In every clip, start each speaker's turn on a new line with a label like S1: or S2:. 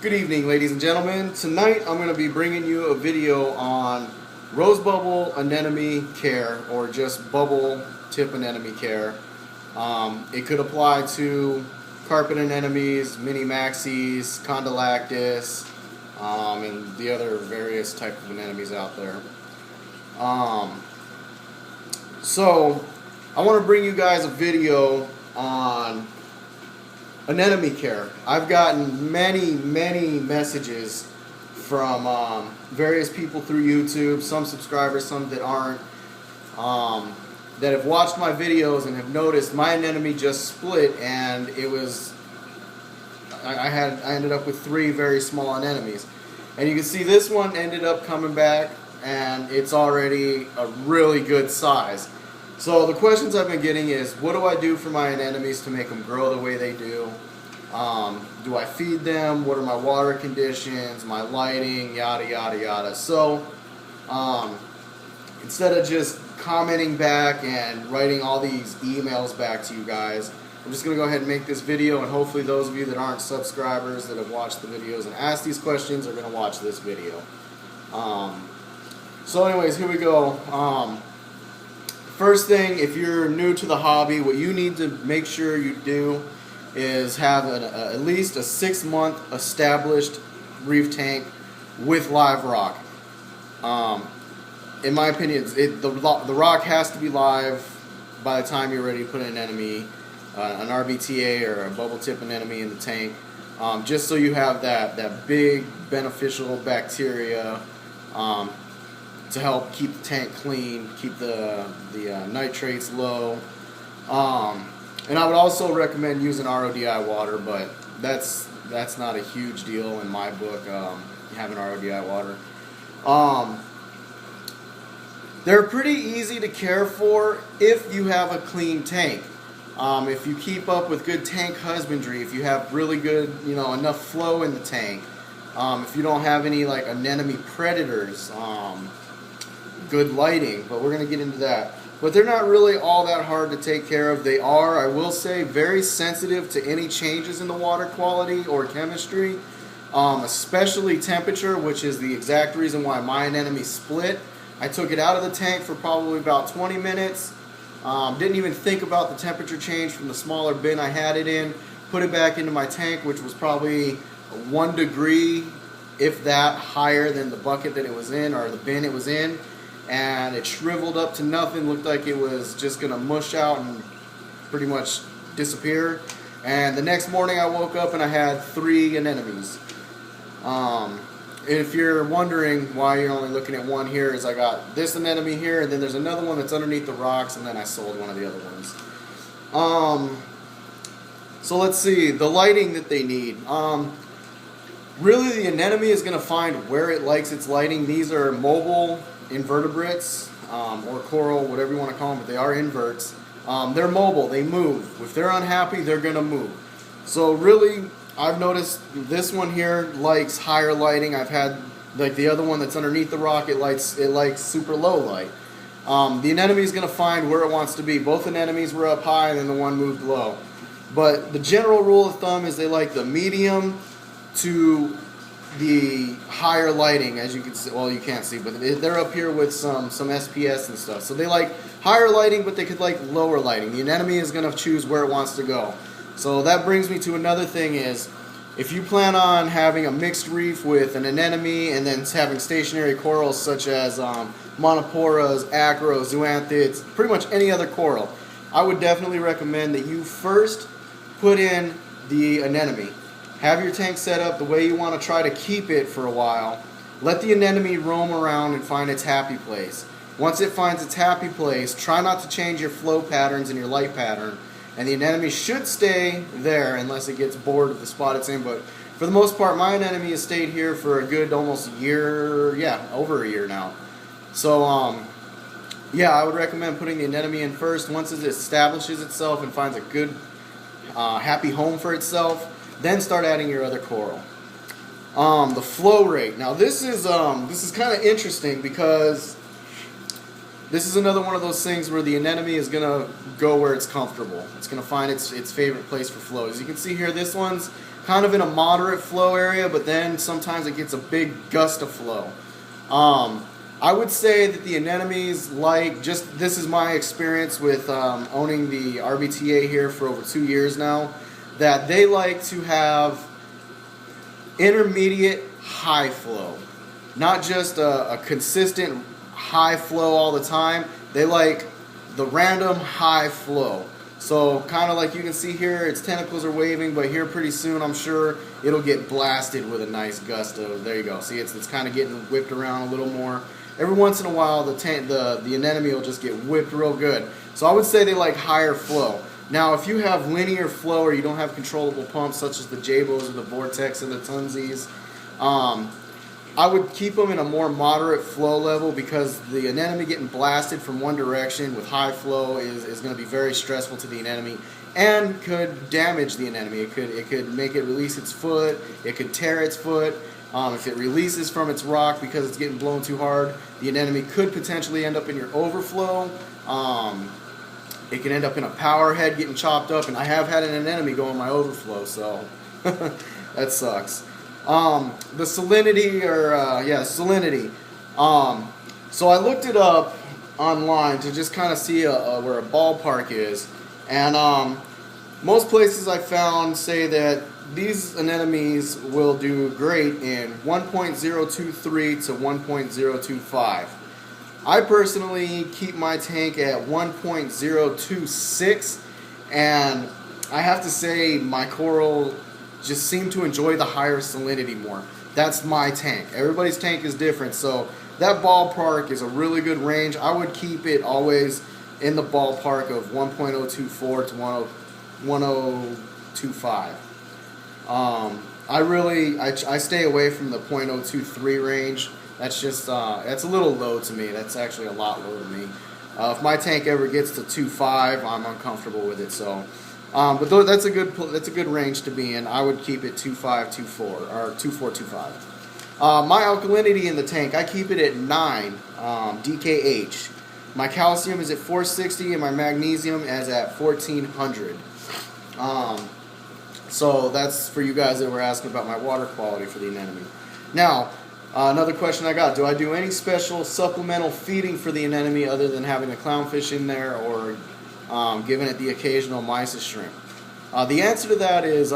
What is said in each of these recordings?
S1: Good evening, ladies and gentlemen. Tonight I'm going to be bringing you a video on rose bubble anemone care, or just bubble tip anemone care. It could apply to carpet anemones, mini maxis, condylactis, and the other various types of anemones out there. So I want to bring you guys a video on anemone care. I've gotten many messages from various people through YouTube, some subscribers, some that aren't, that have watched my videos and have noticed my anemone just split, and it was, I ended up with 3 very small anemones. And you can see this one ended up coming back, and it's already a really good size. So the questions I've been getting is, what do I do for my anemones to make them grow the way they do? Do I feed them? What are my water conditions, my lighting, yada yada yada. So instead of just commenting back and writing all these emails back to you guys, I'm just going to go ahead and make this video, and hopefully those of you that aren't subscribers that have watched the videos and asked these questions are going to watch this video. So anyways, here we go. First thing, if you're new to the hobby, what you need to make sure you do is have at least a 6-month established reef tank with live rock. In my opinion, the rock has to be live by the time you're ready to put an anemone, an RBTA or a bubble tip anemone in the tank, just so you have that big beneficial bacteria to help keep the tank clean, keep the nitrates low. And I would also recommend using RODI water, but that's not a huge deal in my book, having RODI water. They're pretty easy to care for if you have a clean tank. If you keep up with good tank husbandry, if you have really good, enough flow in the tank, if you don't have any like anemone predators, good lighting, but we're going to get into that. But they're not really all that hard to take care of. They are, I will say, very sensitive to any changes in the water quality or chemistry, especially temperature, which is the exact reason why my anemone split. I took it out of the tank for probably about 20 minutes. Didn't even think about the temperature change from the smaller bin I had it in. Put it back into my tank, which was probably 1 degree, if that, higher than the bucket that it was in, or the bin it was in. And it shriveled up to nothing, looked like it was just going to mush out and pretty much disappear. And the next morning I woke up and I had 3 anemones. If you're wondering why you're only looking at 1 here, is I got this anemone here, and then there's another one that's underneath the rocks, and then I sold one of the other ones. So let's see, the lighting that they need. Really, the anemone is going to find where it likes its lighting. These are mobile invertebrates, or coral, whatever you want to call them, but they are inverts. They're mobile, they move. If they're unhappy, they're going to move. So really, I've noticed this one here likes higher lighting. I've had, like the other one that's underneath the rock, it likes super low light. The anemone is going to find where it wants to be. Both anemones were up high, and then the one moved low. But the general rule of thumb is they like the medium to the higher lighting, as you can see. Well, you can't see, but they're up here with some SPS and stuff. So they like higher lighting, but they could like lower lighting. The anemone is going to choose where it wants to go. So that brings me to another thing is, if you plan on having a mixed reef with an anemone and then having stationary corals such as monoporas, acros, zoanthids, pretty much any other coral, I would definitely recommend that you first put in the anemone. Have your tank set up the way you want to try to keep it for a while. Let the anemone roam around and find its happy place. Once it finds its happy place, try not to change your flow patterns and your light pattern. And the anemone should stay there unless it gets bored of the spot it's in. But for the most part, my anemone has stayed here for a good almost year, over a year now. So, yeah, I would recommend putting the anemone in first. Once it establishes itself and finds a good, happy home for itself, then start adding your other coral. The flow rate. Now this is kind of interesting because this is another one of those things where the anemone is going to go where it's comfortable. It's going to find its favorite place for flow. As you can see here, this one's kind of in a moderate flow area, but then sometimes it gets a big gust of flow. I would say that the anemones like, this is my experience with owning the RBTA here for over 2 years now, that they like to have intermediate high flow. Not just a consistent high flow all the time. They like the random high flow. So kind of like you can see here, its tentacles are waving, but here pretty soon I'm sure it'll get blasted with a nice gust of, there you go. See, it's kind of getting whipped around a little more. Every once in a while the anemone will just get whipped real good. So I would say they like higher flow. Now if you have linear flow or you don't have controllable pumps such as the Jabos or the Vortex and the Tunsies, I would keep them in a more moderate flow level, because the anemone getting blasted from one direction with high flow is going to be very stressful to the anemone and could damage the anemone. It could make it release its foot. It could tear its foot. If it releases from its rock because it's getting blown too hard, the anemone could potentially end up in your overflow. It can end up in a power head getting chopped up, and I have had an anemone go in my overflow, so that sucks. The salinity, salinity. So I looked it up online to just kind of see where a ballpark is, and most places I found say that these anemones will do great in 1.023 to 1.025. I personally keep my tank at 1.026, and I have to say my coral just seem to enjoy the higher salinity more. That's my tank. Everybody's tank is different, so that ballpark is a really good range. I would keep it always in the ballpark of 1.024 to 1.025. I stay away from the .023 range. That's just that's a little low to me. That's actually a lot low to me. If my tank ever gets to 2.5, I'm uncomfortable with it. So, but that's a good range to be in. I would keep it 2.5, 2.4, or 2.4, 2.5. My alkalinity in the tank, I keep it at 9 DKH. My calcium is at 460, and my magnesium is at 1400. So that's for you guys that were asking about my water quality for the anemone. Now, another question I got: do I do any special supplemental feeding for the anemone other than having a clownfish in there or giving it the occasional mysis shrimp? The answer to that is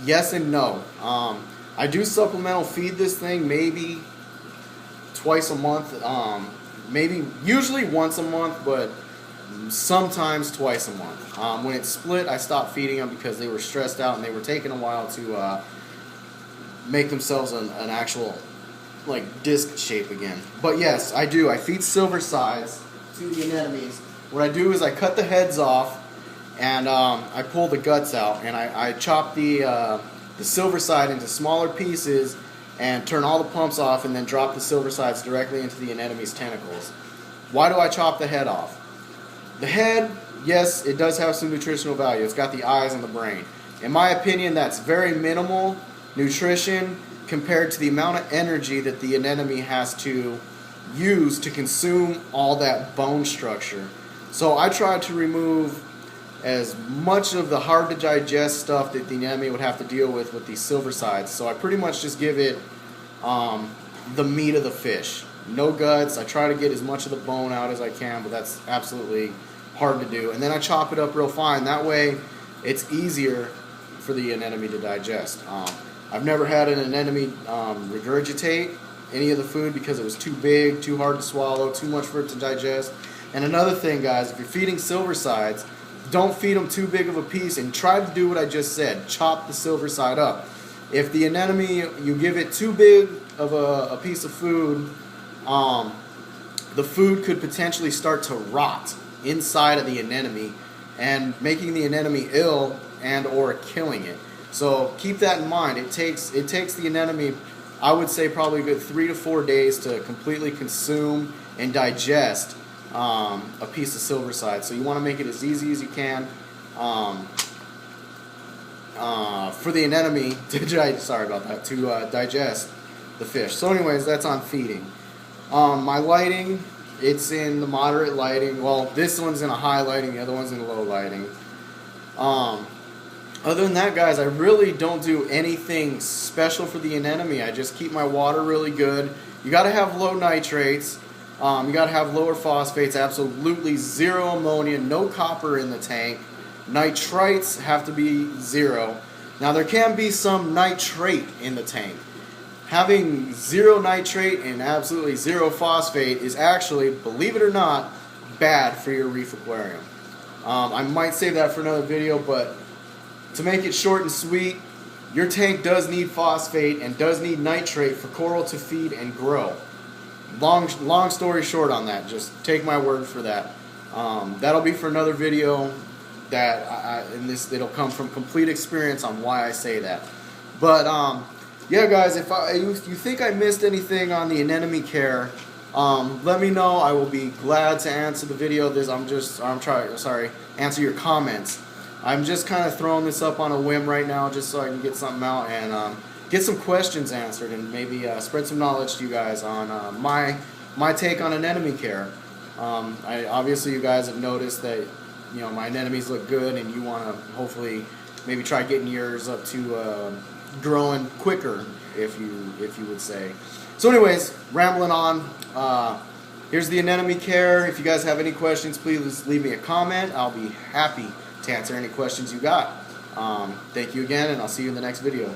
S1: yes and no. I do supplemental feed this thing maybe twice a month, usually once a month, but sometimes twice a month. When it's split, I stopped feeding them because they were stressed out and they were taking a while to make themselves an actual like disc shape again. But yes, I do. I feed silver sides to the anemones. What I do is I cut the heads off and I pull the guts out, and I chop the silver side into smaller pieces and turn all the pumps off, and then drop the silver sides directly into the anemone's tentacles. Why do I chop the head off? The head, yes, it does have some nutritional value. It's got the eyes and the brain. In my opinion, that's very minimal nutrition compared to the amount of energy that the anemone has to use to consume all that bone structure. So I try to remove as much of the hard to digest stuff that the anemone would have to deal with these silver sides. So I pretty much just give it the meat of the fish. No guts. I try to get as much of the bone out as I can, but that's absolutely hard to do. And then I chop it up real fine. That way it's easier for the anemone to digest. I've never had an anemone regurgitate any of the food because it was too big, too hard to swallow, too much for it to digest. And another thing, guys, if you're feeding silver sides, don't feed them too big of a piece, and try to do what I just said. Chop the silver side up. If the anemone, you give it too big of a piece of food, the food could potentially start to rot inside of the anemone and making the anemone ill and or killing it. So keep that in mind. It takes the anemone, I would say, probably a good 3 to 4 days to completely consume and digest a piece of silver side. So you want to make it as easy as you can for the anemone to digest the fish. So anyways, that's on feeding. My lighting, It's in the moderate lighting. Well, this one's in a high lighting, the other one's in low lighting. Other than that, guys, I really don't do anything special for the anemone. I just keep my water really good. You got to have low nitrates. You got to have lower phosphates. Absolutely zero ammonia, no copper in the tank. Nitrites have to be 0. Now, there can be some nitrate in the tank. Having 0 nitrate and absolutely 0 phosphate is actually, believe it or not, bad for your reef aquarium. I might save that for another video, but to make it short and sweet, your tank does need phosphate and does need nitrate for coral to feed and grow. Long story short on that, just take my word for that. That'll be for another video. It'll come from complete experience on why I say that. But yeah, guys, if you think I missed anything on the anemone care, let me know. I will be glad to answer the video. Answer your comments. I'm just kind of throwing this up on a whim right now, just so I can get something out and get some questions answered, and maybe spread some knowledge to you guys on my take on anemone care. Obviously, you guys have noticed that my anemones look good, and you want to hopefully maybe try getting yours up to growing quicker, if you would say. So anyways, rambling on, here's the anemone care. If you guys have any questions, please leave me a comment. I'll be happy to answer any questions you got. Thank you again, and I'll see you in the next video.